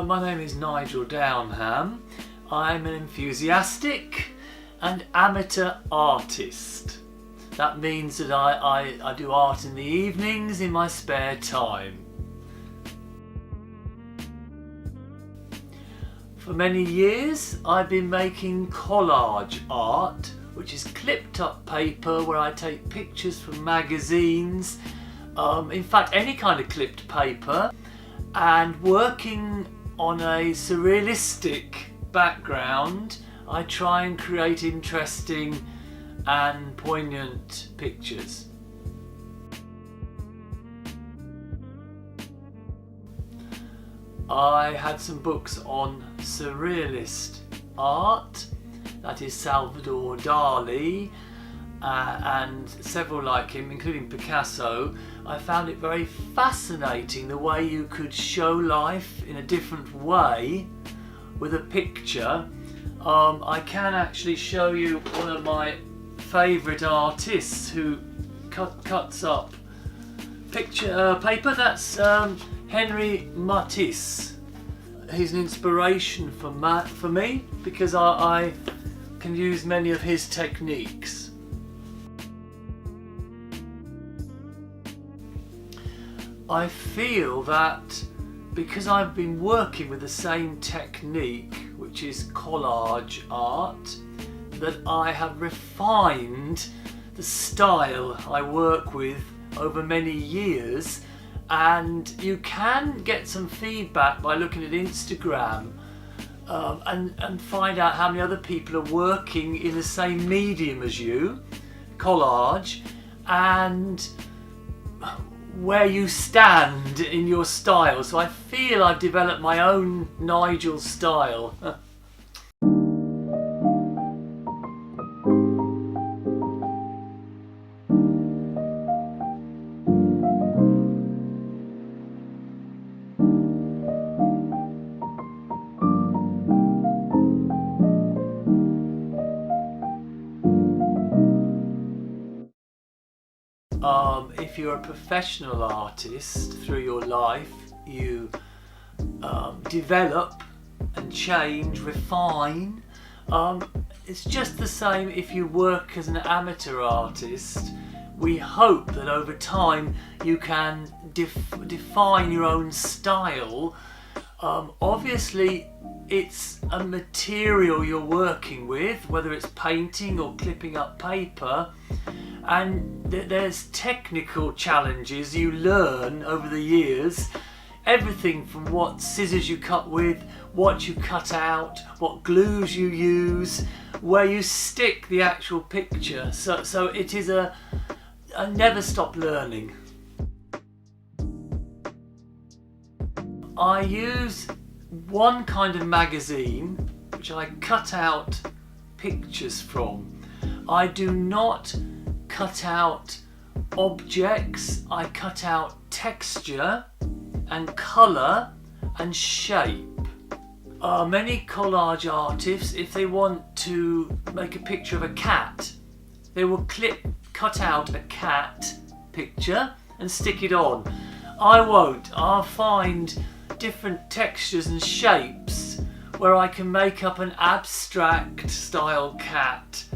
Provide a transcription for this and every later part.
My name is Nigel Downham. I'm an enthusiastic and amateur artist. That means that I do art in the evenings in my spare time. For many years I've been making collage art, which is clipped up paper where I take pictures from magazines, in fact any kind of clipped paper, and working on a surrealistic background I try and create interesting and poignant pictures. I had some books on surrealist art, that is Salvador Dali, and several like him, including Picasso. I found it very fascinating the way you could show life in a different way with a picture. I can actually show you one of my favourite artists who cuts up paper. That's Henry Matisse. He's an inspiration for me because I can use many of his techniques. I feel that because I've been working with the same technique, which is collage art, that I have refined the style I work with over many years. And you can get some feedback by looking at Instagram and find out how many other people are working in the same medium as you, collage, and where you stand in your style. So I feel I've developed my own Nigel style. If you're a professional artist, through your life you develop and change, refine. It's just the same if you work as an amateur artist. We hope that over time you can define your own style. Obviously it's a material you're working with, whether it's painting or clipping up paper, and there's technical challenges you learn over the years. Everything from what scissors you cut with, what you cut out, what glues you use, where you stick the actual picture. So it is a never stop learning. I use one kind of magazine which I cut out pictures from. I do not cut out objects, I cut out texture and colour and shape. Many collage artists, if they want to make a picture of a cat, they will cut out a cat picture and stick it on. I won't. I'll find different textures and shapes where I can make up an abstract style cat.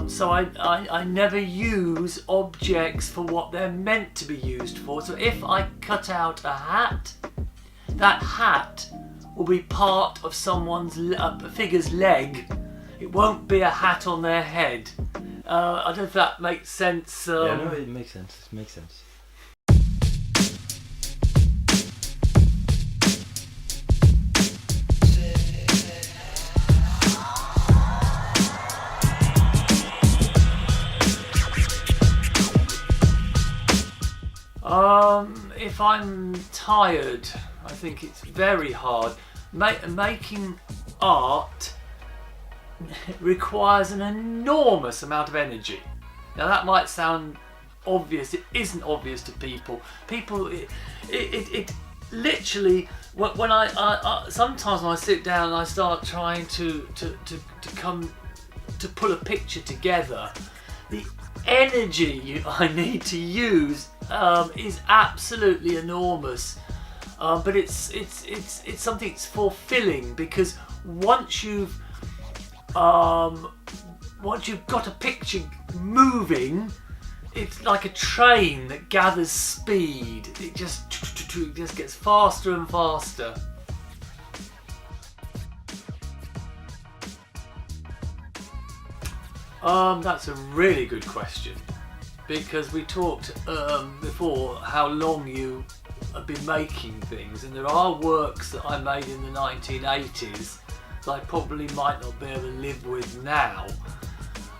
So I never use objects for what they're meant to be used for. So if I cut out a hat, that hat will be part of someone's figure's leg. It won't be a hat on their head. I don't know if that makes sense. Yeah, no, it makes sense. It makes sense. If I'm tired, I think it's very hard. Making art requires an enormous amount of energy. Now that might sound obvious, it isn't obvious to people. It literally, when I sometimes when I sit down and I start trying to pull a picture together, the energy I need to use is absolutely enormous. But it's something that's fulfilling, because once you've got a picture moving, it's like a train that gathers speed. It just gets faster and faster. That's a really good question, because we talked before how long you have been making things, and there are works that I made in the 1980s that I probably might not be able to live with now.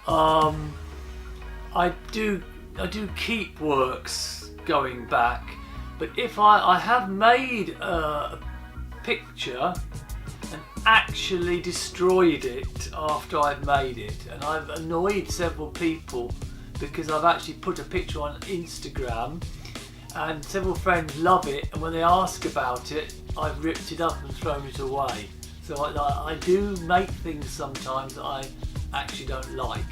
I do keep works going back, but if I have made a picture and actually destroyed it after I've made it, and I've annoyed several people because I've actually put a picture on Instagram and several friends love it, and when they ask about it, I've ripped it up and thrown it away. So I do make things sometimes that I actually don't like.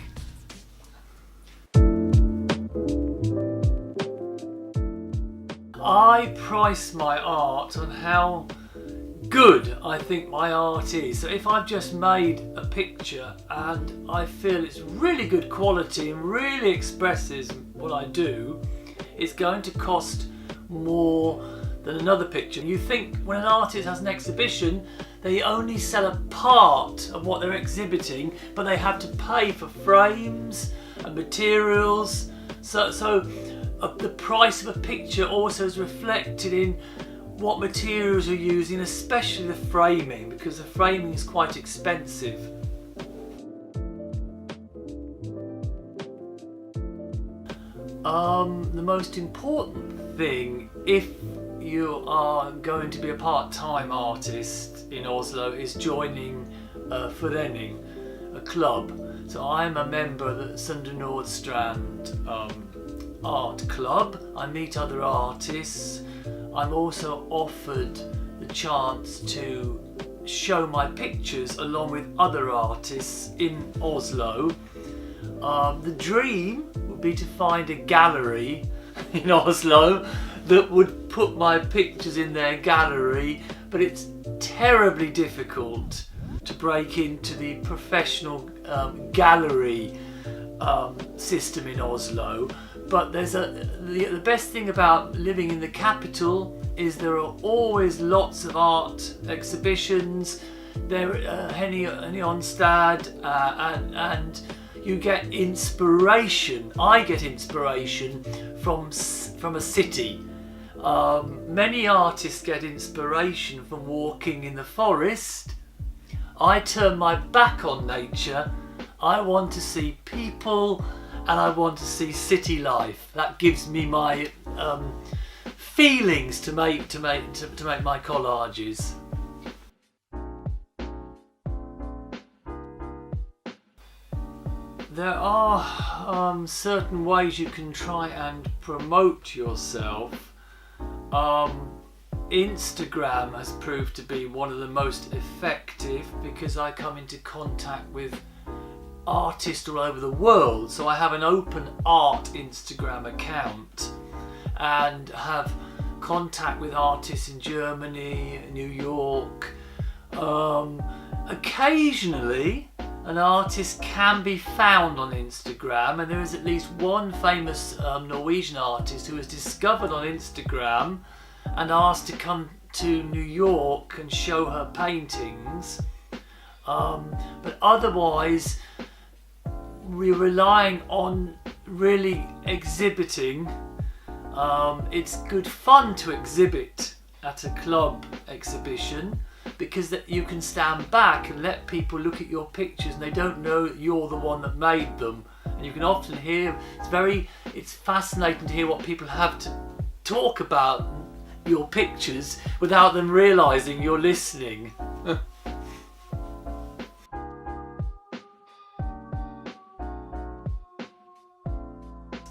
I price my art on how good I think my art is. So if I've just made a picture and I feel it's really good quality and really expresses what I do, it's going to cost more than another picture. You think when an artist has an exhibition, they only sell a part of what they're exhibiting, but they have to pay for frames and materials. So the price of a picture also is reflected in what materials you're using, especially the framing, because the framing is quite expensive. The most important thing, if you are going to be a part-time artist in Oslo, is joining Forening, a club. So I'm a member of the Sunday Nordstrand art club. I meet other artists. I'm also offered the chance to show my pictures along with other artists in Oslo. The dream would be to find a gallery in Oslo that would put my pictures in their gallery, but it's terribly difficult to break into the professional gallery system in Oslo. But the best thing about living in the capital is there are always lots of art exhibitions. There Henny Onstad, and you get inspiration. I get inspiration from a city. Many artists get inspiration from walking in the forest. I turn my back on nature. I want to see people, and I want to see city life. That gives me my feelings to make my collages. There are certain ways you can try and promote yourself. Instagram has proved to be one of the most effective, because I come into contact with artists all over the world. So I have an open art Instagram account and have contact with artists in Germany, New York. Occasionally an artist can be found on Instagram, and there is at least one famous Norwegian artist who was discovered on Instagram and asked to come to New York and show her paintings. But otherwise, we're relying on really exhibiting. It's good fun to exhibit at a club exhibition, because that you can stand back and let people look at your pictures and they don't know that you're the one that made them. And you can often hear, it's fascinating to hear what people have to talk about your pictures without them realising you're listening.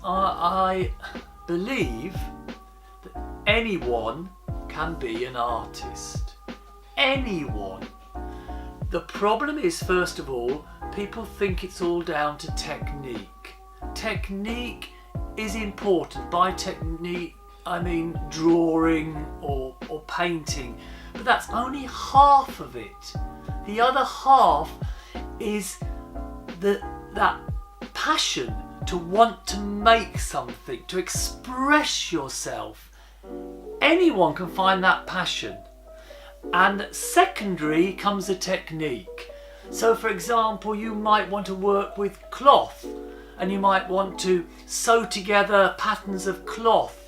I believe that anyone can be an artist. Anyone. The problem is, first of all, people think it's all down to technique. Technique is important. By technique, I mean drawing or painting, but that's only half of it. The other half is that passion to want to make something, to express yourself. Anyone can find that passion. And secondary comes the technique. So for example, you might want to work with cloth, and you might want to sew together patterns of cloth.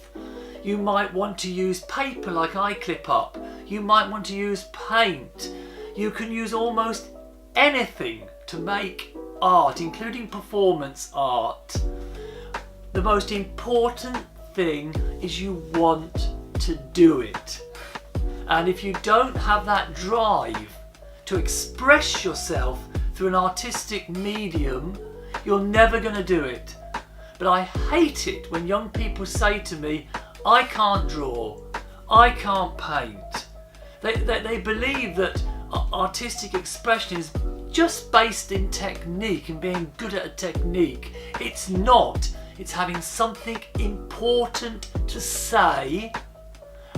You might want to use paper like I clip up. You might want to use paint. You can use almost anything to make art, including performance art. The most important thing is you want to do it. And if you don't have that drive to express yourself through an artistic medium, you're never going to do it. But I hate it when young people say to me, I can't draw, I can't paint. They believe that artistic expression is just based in technique and being good at a technique. It's not. It's having something important to say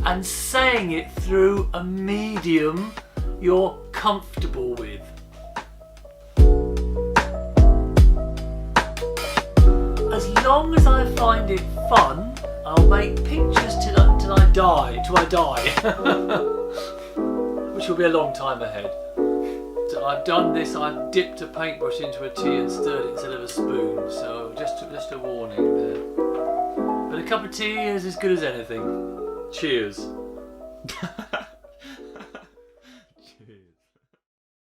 and saying it through a medium you're comfortable with. As long as I find it fun, I'll make pictures till I die, which will be a long time ahead. So I've done this, I've dipped a paintbrush into a tea and stirred it instead of a spoon, so just a warning there. But a cup of tea is as good as anything. Cheers.